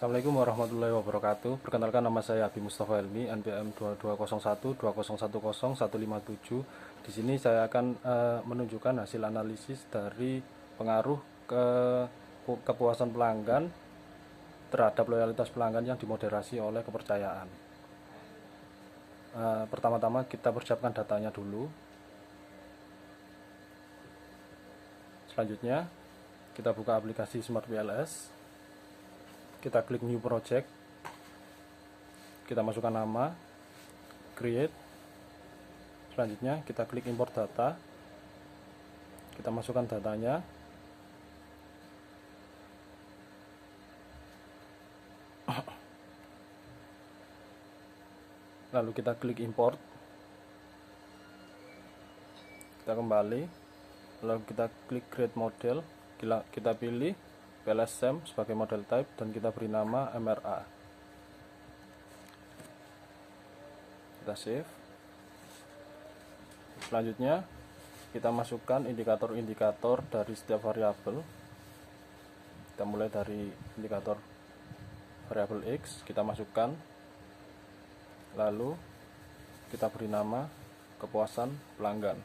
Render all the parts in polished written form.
Assalamualaikum warahmatullahi wabarakatuh. Perkenalkan, nama saya Abi Mustafa Helmi, NPM 2201 Di sini saya akan menunjukkan hasil analisis dari pengaruh kepuasan pelanggan terhadap loyalitas pelanggan yang dimoderasi oleh kepercayaan. Pertama-tama kita persiapkan datanya dulu. Selanjutnya kita buka aplikasi Smart PLS. Kita klik new project, kita masukkan nama, create. Selanjutnya kita klik import data, kita masukkan datanya. Lalu kita klik import, kita kembali, lalu kita klik create model, kita pilih PLSM sebagai model type dan kita beri nama MRA. Kita save. Selanjutnya kita masukkan indikator-indikator dari setiap variabel. Kita mulai dari indikator variabel X, kita masukkan, lalu kita beri nama kepuasan pelanggan.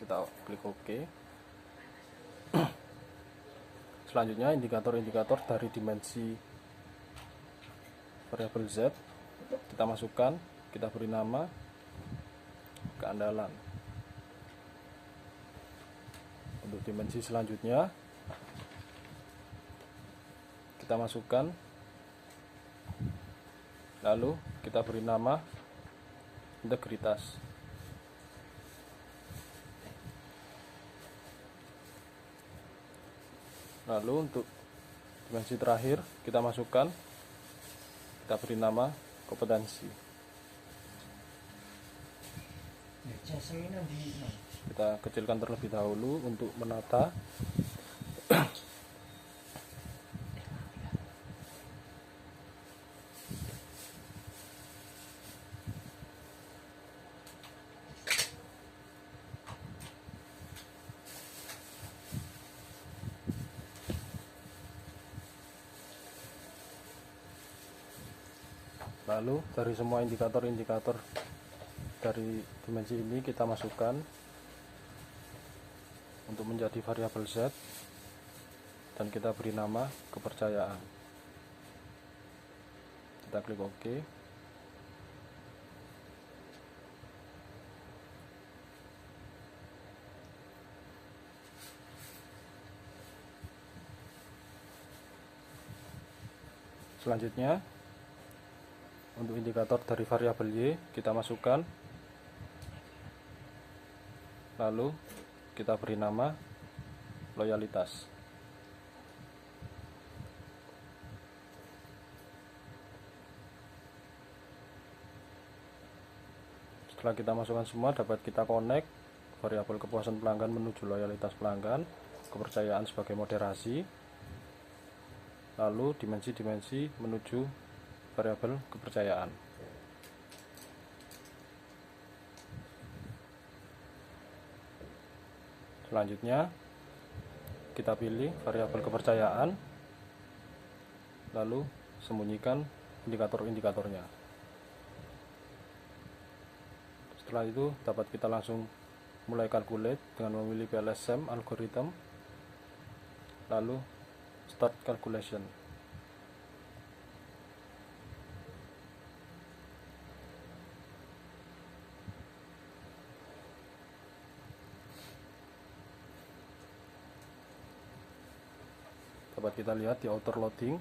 Kita klik OK. Selanjutnya indikator-indikator dari dimensi variabel Z kita masukkan, kita beri nama keandalan. Untuk dimensi selanjutnya kita masukkan, lalu kita beri nama integritas. Lalu untuk dimensi terakhir kita masukkan, kita beri nama kompetensi. Kita kecilkan terlebih dahulu untuk menata. Lalu dari semua indikator-indikator dari dimensi ini kita masukkan untuk menjadi variabel Z dan kita beri nama kepercayaan. Kita klik OK. Selanjutnya untuk indikator dari variabel Y kita masukkan, lalu kita beri nama loyalitas. Setelah kita masukkan semua, dapat kita connect variabel kepuasan pelanggan menuju loyalitas pelanggan, kepercayaan sebagai moderasi, lalu dimensi-dimensi menuju variabel kepercayaan. Selanjutnya kita pilih variabel kepercayaan, lalu sembunyikan indikator-indikatornya. Setelah itu dapat kita langsung mulai calculate dengan memilih PLSM algorithm, lalu start calculation. Dapat kita lihat di outer loading,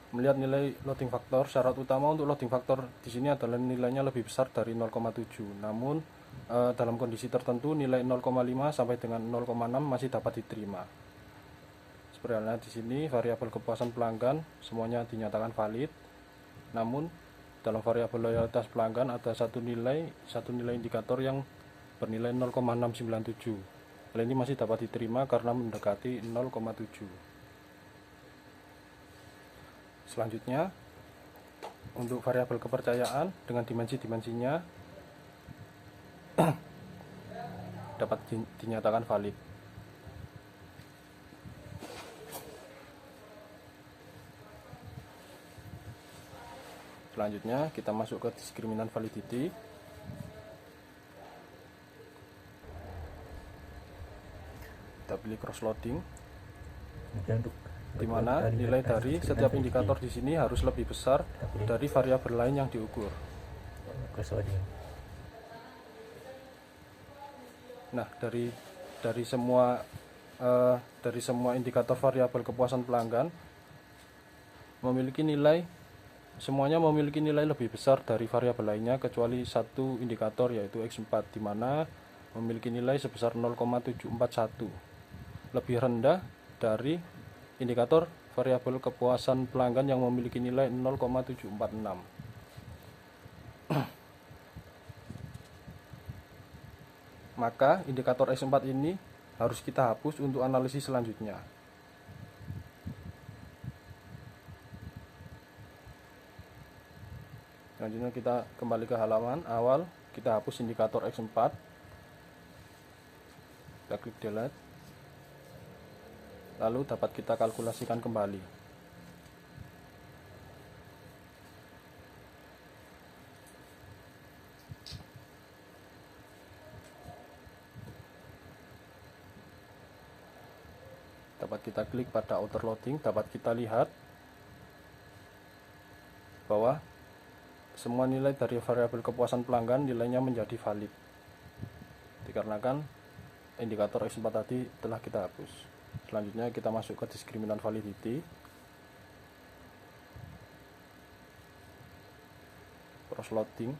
melihat nilai loading factor. Syarat utama untuk loading factor di sini adalah nilainya lebih besar dari 0,7. Namun dalam kondisi tertentu nilai 0,5 sampai dengan 0,6 masih dapat diterima. Seperti halnya di sini variabel kepuasan pelanggan semuanya dinyatakan valid. Namun dalam variabel loyalitas pelanggan ada satu nilai indikator yang bernilai 0,697. Hal ini masih dapat diterima karena mendekati 0,7. Selanjutnya untuk variabel kepercayaan dengan dimensi-dimensinya dapat dinyatakan valid. Selanjutnya kita masuk ke diskriminan validity. Kita pilih cross loading, di mana nilai dari setiap indikator di sini harus lebih besar dari variabel lain yang diukur. Nah, dari semua indikator variabel kepuasan pelanggan semuanya memiliki nilai lebih besar dari variabel lainnya kecuali satu indikator, yaitu X4, di mana memiliki nilai sebesar 0,741, lebih rendah dari indikator variabel kepuasan pelanggan yang memiliki nilai 0,746. Maka indikator X4 ini harus kita hapus untuk analisis selanjutnya. Selanjutnya kita kembali ke halaman awal, kita hapus indikator X4. Kita klik delete. Lalu dapat kita kalkulasikan kembali. Dapat kita klik pada outer loading, dapat kita lihat bahwa semua nilai dari variabel kepuasan pelanggan nilainya menjadi valid, dikarenakan indikator X4 tadi telah kita hapus. Selanjutnya kita masuk ke diskriminan validity. Cross loading.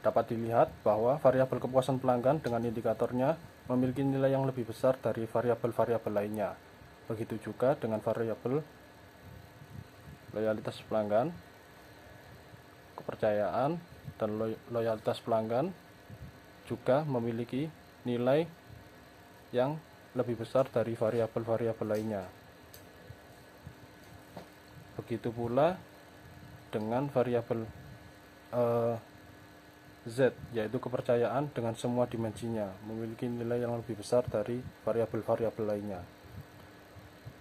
Dapat dilihat bahwa variabel kepuasan pelanggan dengan indikatornya memiliki nilai yang lebih besar dari variabel-variabel lainnya. Begitu juga dengan variabel loyalitas pelanggan, kepercayaan, dan loyalitas pelanggan juga memiliki nilai yang lebih besar dari variabel-variabel lainnya. Begitu pula dengan variabel Z, yaitu kepercayaan, dengan semua dimensinya memiliki nilai yang lebih besar dari variabel-variabel lainnya.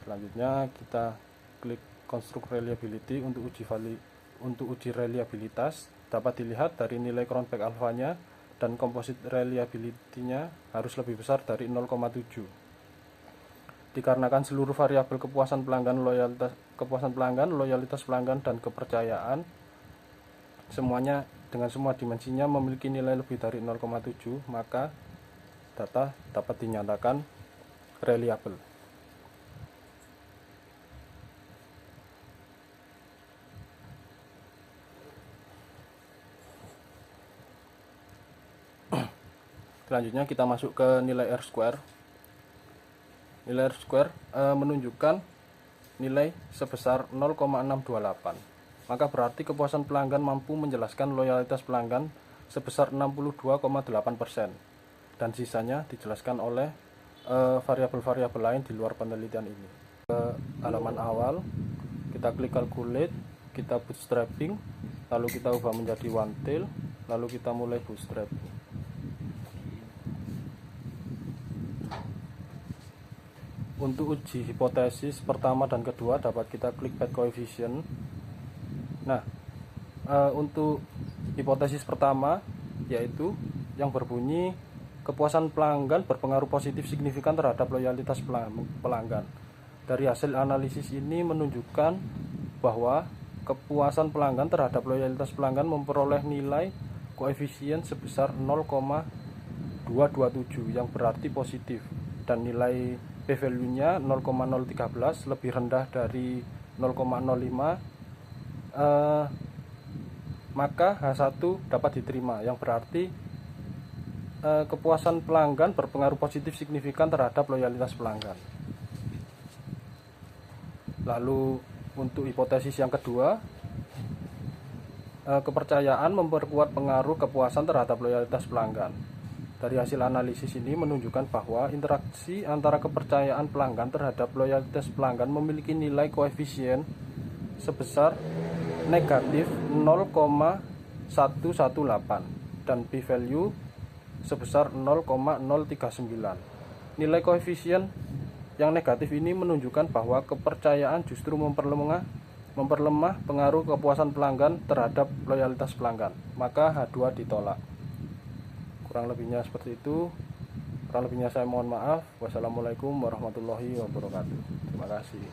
Selanjutnya kita klik construct reliability untuk uji reliabilitas. Dapat dilihat dari nilai cronback alfanya dan composite reliability-nya harus lebih besar dari 0,7. Dikarenakan seluruh variabel kepuasan pelanggan, loyalitas pelanggan, dan kepercayaan semuanya dengan semua dimensinya memiliki nilai lebih dari 0,7, maka data dapat dinyatakan reliable. Selanjutnya kita masuk ke nilai R-square. Nilai R-square menunjukkan nilai sebesar 0,628. Maka berarti kepuasan pelanggan mampu menjelaskan loyalitas pelanggan sebesar 62,8%. Dan sisanya dijelaskan oleh variabel-variabel lain di luar penelitian ini. Ke halaman awal, kita klik calculate, kita bootstrapping, lalu kita ubah menjadi one tail, lalu kita mulai bootstrap. Untuk uji hipotesis pertama dan kedua dapat kita klik pad coefficient. Nah, untuk hipotesis pertama yaitu yang berbunyi kepuasan pelanggan berpengaruh positif signifikan terhadap loyalitas pelanggan. Dari hasil analisis ini menunjukkan bahwa kepuasan pelanggan terhadap loyalitas pelanggan memperoleh nilai koefisien sebesar 0,227 yang berarti positif, dan nilai p-value-nya 0,013 lebih rendah dari 0,05, maka H1 dapat diterima, yang berarti kepuasan pelanggan berpengaruh positif signifikan terhadap loyalitas pelanggan. Lalu untuk hipotesis yang kedua, kepercayaan memperkuat pengaruh kepuasan terhadap loyalitas pelanggan. Dari hasil analisis ini menunjukkan bahwa interaksi antara kepercayaan pelanggan terhadap loyalitas pelanggan memiliki nilai koefisien sebesar negatif 0,118 dan p-value sebesar 0,039. Nilai koefisien yang negatif ini menunjukkan bahwa kepercayaan justru memperlemah memperlemah pengaruh kepuasan pelanggan terhadap loyalitas pelanggan, maka H2 ditolak. Kurang lebihnya seperti itu. Kurang lebihnya saya mohon maaf. Wassalamualaikum warahmatullahi wabarakatuh. Terima kasih.